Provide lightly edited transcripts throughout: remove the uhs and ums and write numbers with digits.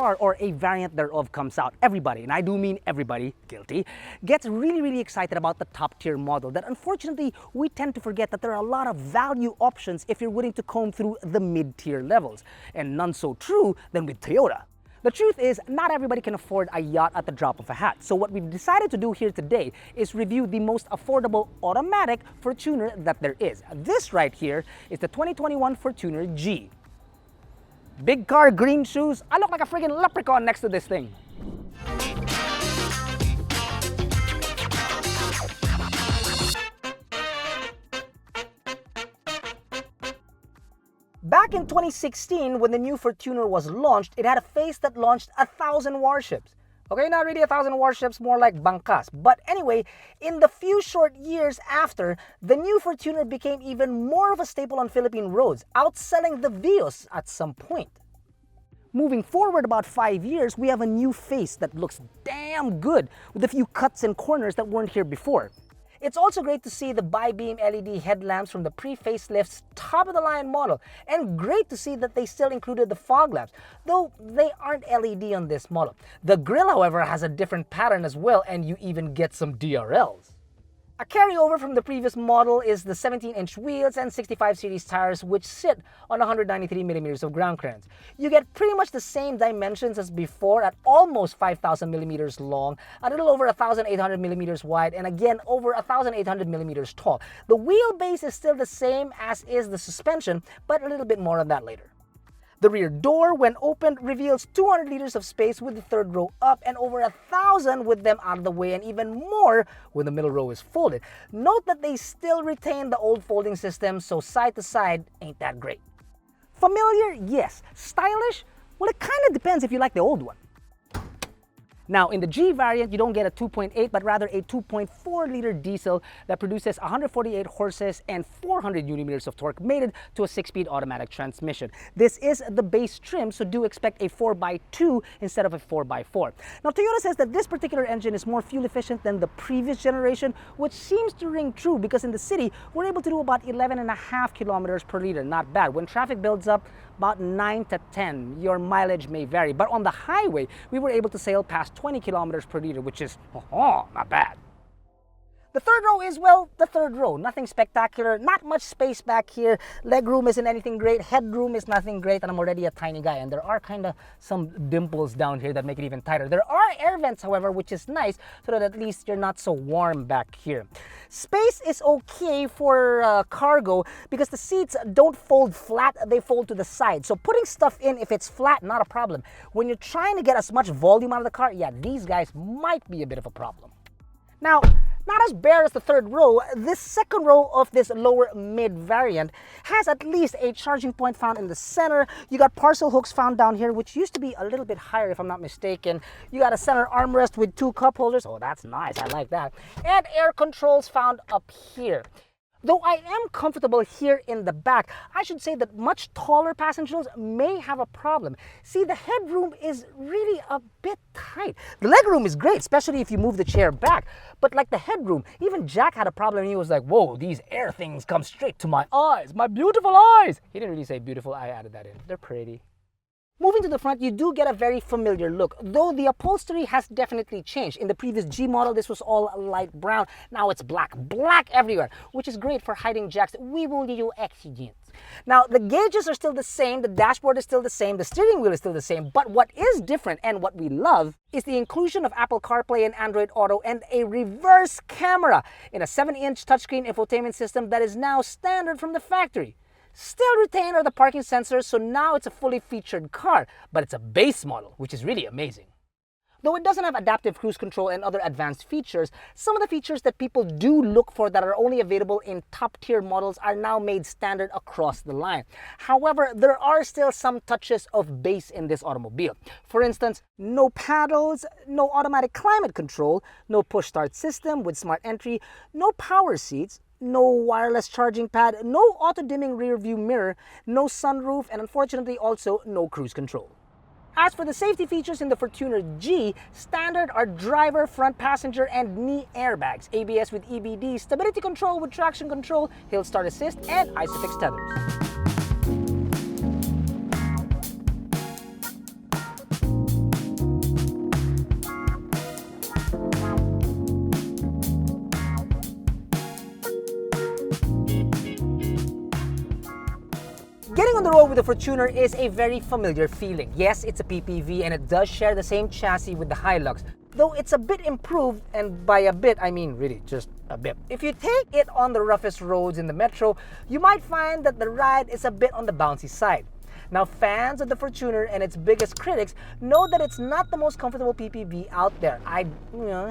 car or a variant thereof comes out, everybody, and I do mean everybody, guilty, gets really excited about the top tier model that unfortunately we tend to forget that there are a lot of value options if you're willing to comb through the mid-tier levels, and none so true than with Toyota. The truth is, not everybody can afford a yacht at the drop of a hat. So what we've decided to do here today is review the most affordable automatic Fortuner that there is. This right here is the 2021 Fortuner G. Big car, green shoes. I look like a friggin' leprechaun next to this thing. Back in 2016, when the new Fortuner was launched, it had a face that launched 1,000 warships. Okay, not really 1,000 warships, more like bangkas. But anyway, in the few short years after, the new Fortuner became even more of a staple on Philippine roads, outselling the Vios at some point. Moving forward about 5 years, we have a new face that looks damn good, with a few cuts and corners that weren't here before. It's also great to see the bi-beam LED headlamps from the pre-facelift's top-of-the-line model, and great to see that they still included the fog lamps, though they aren't LED on this model. The grille, however, has a different pattern as well, and you even get some DRLs. A carryover from the previous model is the 17-inch wheels and 65 series tires, which sit on 193 millimeters of ground clearance. You get pretty much the same dimensions as before at almost 5,000 millimeters long, a little over 1,800 millimeters wide, and again over 1,800 millimeters tall. The wheelbase is still the same as is the suspension, but a little bit more on that later. The rear door, when opened, reveals 200 liters of space with the third row up and over 1,000 with them out of the way, and even more when the middle row is folded. Note that they still retain the old folding system, so side to side ain't that great. Familiar? Yes. Stylish? Well, it kind of depends if you like the old one. Now, in the G variant, you don't get a 2.8, but rather a 2.4-liter diesel that produces 148 horses and 400 Nm of torque, mated to a 6-speed automatic transmission. This is the base trim, so do expect a 4x2 instead of a 4x4. Now, Toyota says that this particular engine is more fuel efficient than the previous generation, which seems to ring true because in the city, we're able to do about 11.5 kilometers per liter. Not bad. When traffic builds up, about 9 to 10. Your mileage may vary, but on the highway, we were able to sail past 20 kilometers per liter, which is not bad. The third row is, well, the third row. Nothing spectacular, not much space back here. Legroom isn't anything great, headroom is nothing great, and I'm already a tiny guy, and there are kind of some dimples down here that make it even tighter. There are air vents, however, which is nice, so that at least you're not so warm back here. Space is okay for cargo because the seats don't fold flat, they fold to the side. So putting stuff in, if it's flat, not a problem. When you're trying to get as much volume out of the car, yeah, these guys might be a bit of a problem. Now, not as bare as the third row, this second row of this lower mid variant has at least a charging point found in the center. You got parcel hooks found down here, which used to be a little bit higher if I'm not mistaken. You got a center armrest with 2 cup holders. Oh, that's nice, I like that. And air controls found up here. Though I am comfortable here in the back, I should say that much taller passengers may have a problem. See, the headroom is really a bit tight. The legroom is great, especially if you move the chair back. But like the headroom, even Jack had a problem. He was like, whoa, these air things come straight to my eyes, my beautiful eyes. He didn't really say beautiful, I added that in. They're pretty. Moving to the front, you do get a very familiar look, though the upholstery has definitely changed. In the previous G model, this was all light brown. Now it's black everywhere, which is great for hiding Jack's wee little accidents. Now, the gauges are still the same, the dashboard is still the same, the steering wheel is still the same, but what is different and what we love is the inclusion of Apple CarPlay and Android Auto and a reverse camera in a 7-inch touchscreen infotainment system that is now standard from the factory. Still retained are the parking sensors, so now it's a fully featured car, but it's a base model, which is really amazing. Though it doesn't have adaptive cruise control and other advanced features, some of the features that people do look for that are only available in top-tier models are now made standard across the line. However, there are still some touches of base in this automobile. For instance, no paddles, no automatic climate control, no push-start system with smart entry, no power seats, no wireless charging pad, no auto-dimming rear view mirror, no sunroof, and unfortunately also no cruise control. As for the safety features in the Fortuner G, standard are driver, front passenger, and knee airbags, ABS with EBD, stability control with traction control, hill start assist, and ISOFIX tethers. Getting on the road with the Fortuner is a very familiar feeling. Yes, it's a PPV and it does share the same chassis with the Hilux, though it's a bit improved, and by a bit, I mean really just a bit. If you take it on the roughest roads in the metro, you might find that the ride is a bit on the bouncy side. Now, fans of the Fortuner and its biggest critics know that it's not the most comfortable PPV out there. I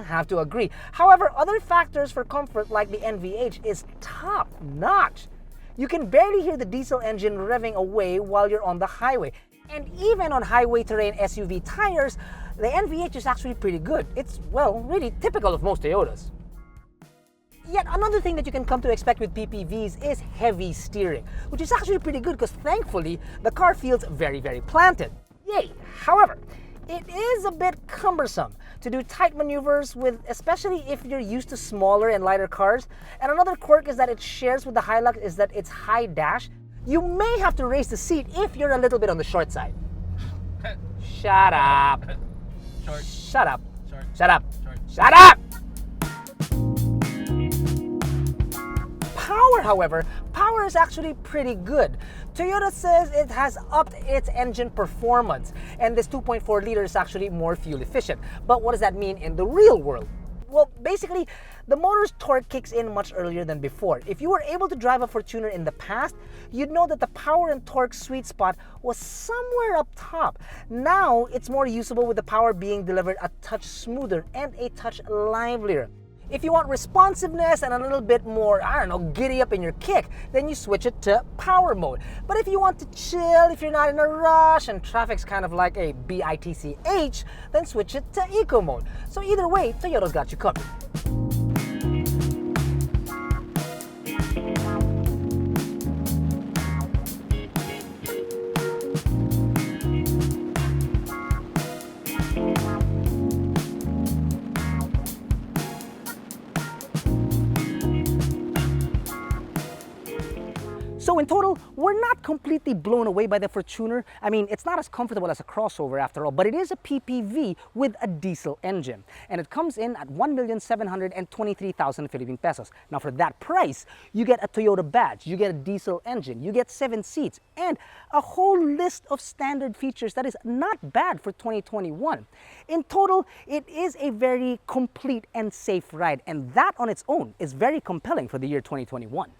have to agree. However, other factors for comfort like the NVH is top notch. You can barely hear the diesel engine revving away while you're on the highway. And even on highway terrain SUV tires, the NVH is actually pretty good. It's, well, really typical of most Toyotas. Yet another thing that you can come to expect with PPVs is heavy steering, which is actually pretty good because thankfully the car feels very, very planted. Yay! However, it is a bit cumbersome to do tight maneuvers with, especially if you're used to smaller and lighter cars. And another quirk is that it shares with the Hilux is that it's high dash. You may have to raise the seat if you're a little bit on the short side. Shut up. Short. Shut up. Short. Shut up. Short. Shut up! Power, however, power is actually pretty good. Toyota says it has upped its engine performance, and this 2.4 liter is actually more fuel efficient. But what does that mean in the real world? Well, basically, the motor's torque kicks in much earlier than before. If you were able to drive a Fortuner in the past, you'd know that the power and torque sweet spot was somewhere up top. Now, it's more usable with the power being delivered a touch smoother and a touch livelier. If you want responsiveness and a little bit more, I don't know, giddy up in your kick, then you switch it to power mode. But if you want to chill, if you're not in a rush and traffic's kind of like a bitch, then switch it to eco mode. So either way, Toyota's got you covered. So in total, we're not completely blown away by the Fortuner. I mean, it's not as comfortable as a crossover after all, but it is a PPV with a diesel engine. And it comes in at 1,723,000 Philippine pesos. Now for that price, you get a Toyota badge, you get a diesel engine, you get 7 seats, and a whole list of standard features that is not bad for 2021. In total, it is a very complete and safe ride, and that on its own is very compelling for the year 2021.